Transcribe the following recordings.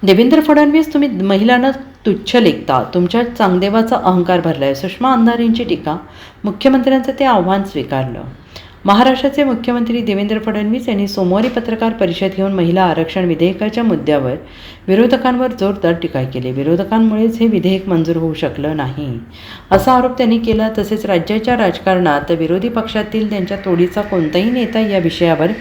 देवेंद्र फडणवीस, तुम्ही महिलांना तुच्छ लेखता, तुमच्या चांगदेवाचा अहंकार भरलाय. सुषमा अंधारेंची टीका. मुख्यमंत्र्यांचं ते आव्हान स्वीकारलं. महाराष्ट्राचे मुख्यमंत्री देवेंद्र फडणवीस यांनी सोमवारी पत्रकार परिषद घेऊन महिला आरक्षण विधेयकाच्या मुद्द्यावर विरोधकांवर जोरदार टीका केली. विरोधकांमुळेच हे विधेयक मंजूर होऊ शकलं नाही असा आरोप त्यांनी केला. तसेच राज्याच्या राजकारणात विरोधी पक्षातील त्यांच्या तोडीचा कोणताही नेता या विषयावर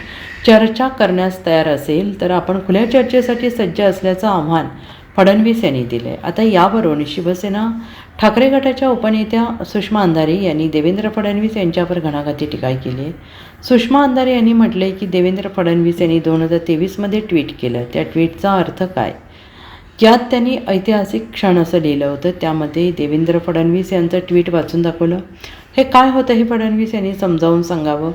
चर्चा करण्यास तयार असेल तर आपण खुल्या चर्चेसाठी सज्ज असल्याचं आव्हान फडणवीस यांनी दिले. आता यावरून शिवसेना ठाकरे गटाच्या उपनेत्या सुषमा अंधारे यांनी देवेंद्र फडणवीस यांच्यावर घणाघाती टीका केली आहे. सुषमा अंधारे यांनी म्हटले की देवेंद्र फडणवीस यांनी 2023मध्ये ट्विट केलं. त्या ट्विटचा अर्थ काय? यात त्यांनी ऐतिहासिक क्षण असं लिहिलं होतं. त्यामध्ये देवेंद्र फडणवीस यांचं ट्विट वाचून दाखवलं. हे काय होतं हे फडणवीस यांनी समजावून सांगावं.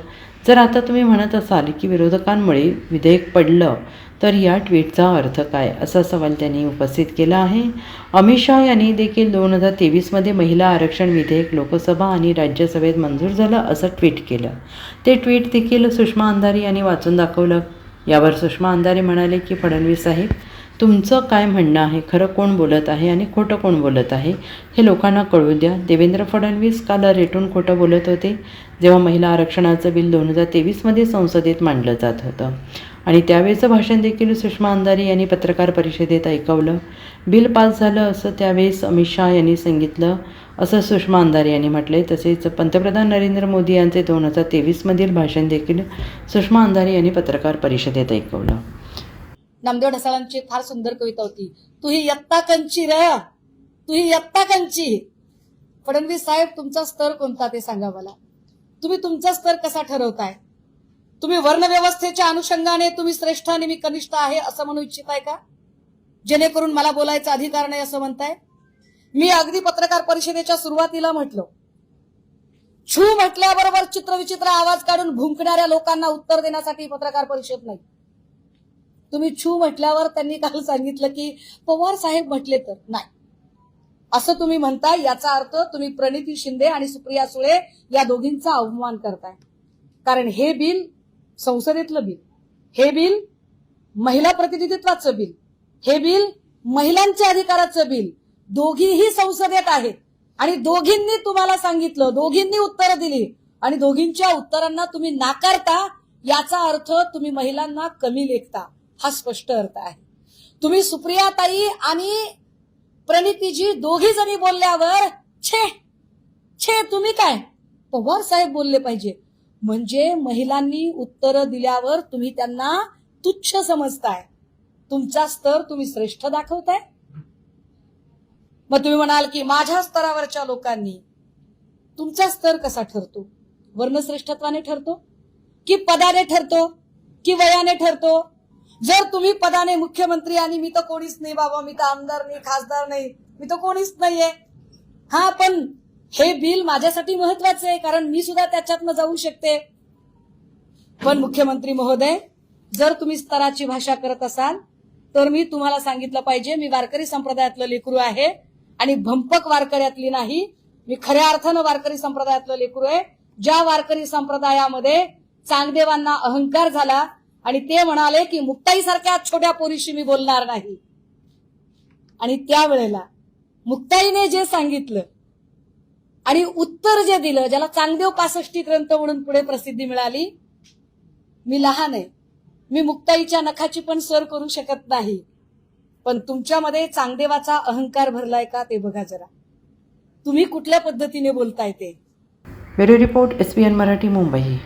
जर आता तुम्ही म्हणत असाल की विरोधकांमुळे विधेयक पडलं तर या ट्विटचा अर्थ काय, असा सवाल त्यांनी उपस्थित केला आहे. अमित शहा यांनी देखील 2023मध्ये महिला आरक्षण विधेयक लोकसभा आणि राज्यसभेत मंजूर झालं असं ट्विट केलं. ते ट्विट देखील सुषमा अंधारे यांनी वाचून दाखवलं. यावर सुषमा अंधारे म्हणाले की फडणवीस साहेब, तुमचं काय म्हणणं आहे, खरं कोण बोलत आहे आणि खोटं कोण बोलत आहे हे लोकांना कळू द्या. देवेंद्र फडणवीस काल रेटून खोटं बोलत होते जेव्हा महिला आरक्षणाचं बिल 2023मध्ये संसदेत मांडलं जात होतं आणि त्यावेळेचं भाषण देखील सुषमा अंधारे यांनी पत्रकार परिषदेत ऐकवलं. बिल पास झालं असं त्यावेळेस अमित शहा यांनी सांगितलं असं सुषमा अंधारे यांनी म्हटले. तसेच पंतप्रधान नरेंद्र मोदी यांचे 2023मधील भाषण देखील सुषमा अंधारे यांनी पत्रकार परिषदेत ऐकवलं. नामदेव ढसाळांची फार सुंदर कविता होती. तू ही यत्ता कंची रे, तू ही यत्ता कंची. फडणवीस साहेब, तुमचा स्तर कोणता ते सांगा मला. तुम्ही तुमचा स्तर कसा ठरवताय? तुम्ही वर्णव्यवस्थेच्या अनुषंगाने तुम्ही श्रेष्ठ आणि मी कनिष्ठ आहे असं म्हणू इच्छिताय का? जेणेकरून मला बोलायचा अधिकार नाही असं म्हणताय? मी अगदी पत्रकार परिषदेच्या सुरुवातीला म्हटलं, छू म्हटल्याबरोबर चित्रविचित्र आवाज काढून भुंकणाऱ्या लोकांना उत्तर देण्यासाठी पत्रकार परिषद नाही. तुम्ही छू म्हटल्यावर त्यांनी काल सांगितलं की पवार साहेब म्हटले तर नाही असं तुम्ही म्हणताय. याचा अर्थ तुम्ही प्रणिती शिंदे आणि सुप्रिया सुळे या दोघींचा अवमान करताय. कारण हे बिल संसदेतलं बिल, हे बिल महिला प्रतिनिधित्वाचं बिल, हे बिल महिलांच्या अधिकाराचं बिल, दोघीही संसदेत आहेत आणि दोघींनी तुम्हाला सांगितलं, दोघींनी उत्तरं दिली आणि दोघींच्या उत्तरांना तुम्ही नाकारता. याचा अर्थ तुम्ही महिलांना कमी लेखता, हा स्पष्ट अर्थ आहे. तुम्ही सुप्रियाताई आणि प्रणितीजी दोघी जणी बोलल्यावर छे छे तुम्ही काय पवार साहेब बोलले पाहिजे म्हणजे महिलांनी उत्तर दिल्यावर तुम्ही त्यांना तुच्छ समजताय. तुमचा स्तर तुम्ही श्रेष्ठ दाखवताय. मग तुम्ही म्हणाल की माझ्या स्तरावरच्या लोकांनी. तुमचा स्तर कसा ठरतो? वर्णश्रेष्ठत्वाने ठरतो की पदाने ठरतो की वयाने ठरतो? जर तुम्ही पदाने मुख्यमंत्री आणि मी तर कोणीच नाही बाबा, मी तर आमदार नाही, खासदार नाही, मी तर कोणीच नाहीये. हा, पण हे बिल माझ्यासाठी महत्वाचं आहे कारण मी सुद्धा त्याच्यातनं जाऊ शकते. पण मुख्यमंत्री महोदय, जर तुम्ही स्तराची भाषा करत असाल तर मी तुम्हाला सांगितलं पाहिजे, मी वारकरी संप्रदायातलं लेकरू आहे आणि भंपक वारकऱ्यातली नाही. मी खऱ्या अर्थानं वारकरी संप्रदायातलं लेकरू आहे. ज्या वारकरी संप्रदायामध्ये चांगदेवांना अहंकार झाला आणि ते म्हणाले की मुक्ताई सारख्या छोट्या पोरीशी मी बोलणार नाही. आणि त्यावेळेला मुक्ताईने जे सांगितलं आणि उत्तर जे दिलं, ज्याला चांगदेव 65 ग्रंथ म्हणून पुढे प्रसिद्धी मिळाली. मी लहान आहे, मी मुक्ताईच्या नखाची पण सर करू शकत नाही, पण तुमच्यामध्ये चांगदेवाचा अहंकार भरलाय का ते बघा जरा. तुम्ही कुठल्या पद्धतीने बोलताय ते. Bureau report, SBN Marathi, Mumbai.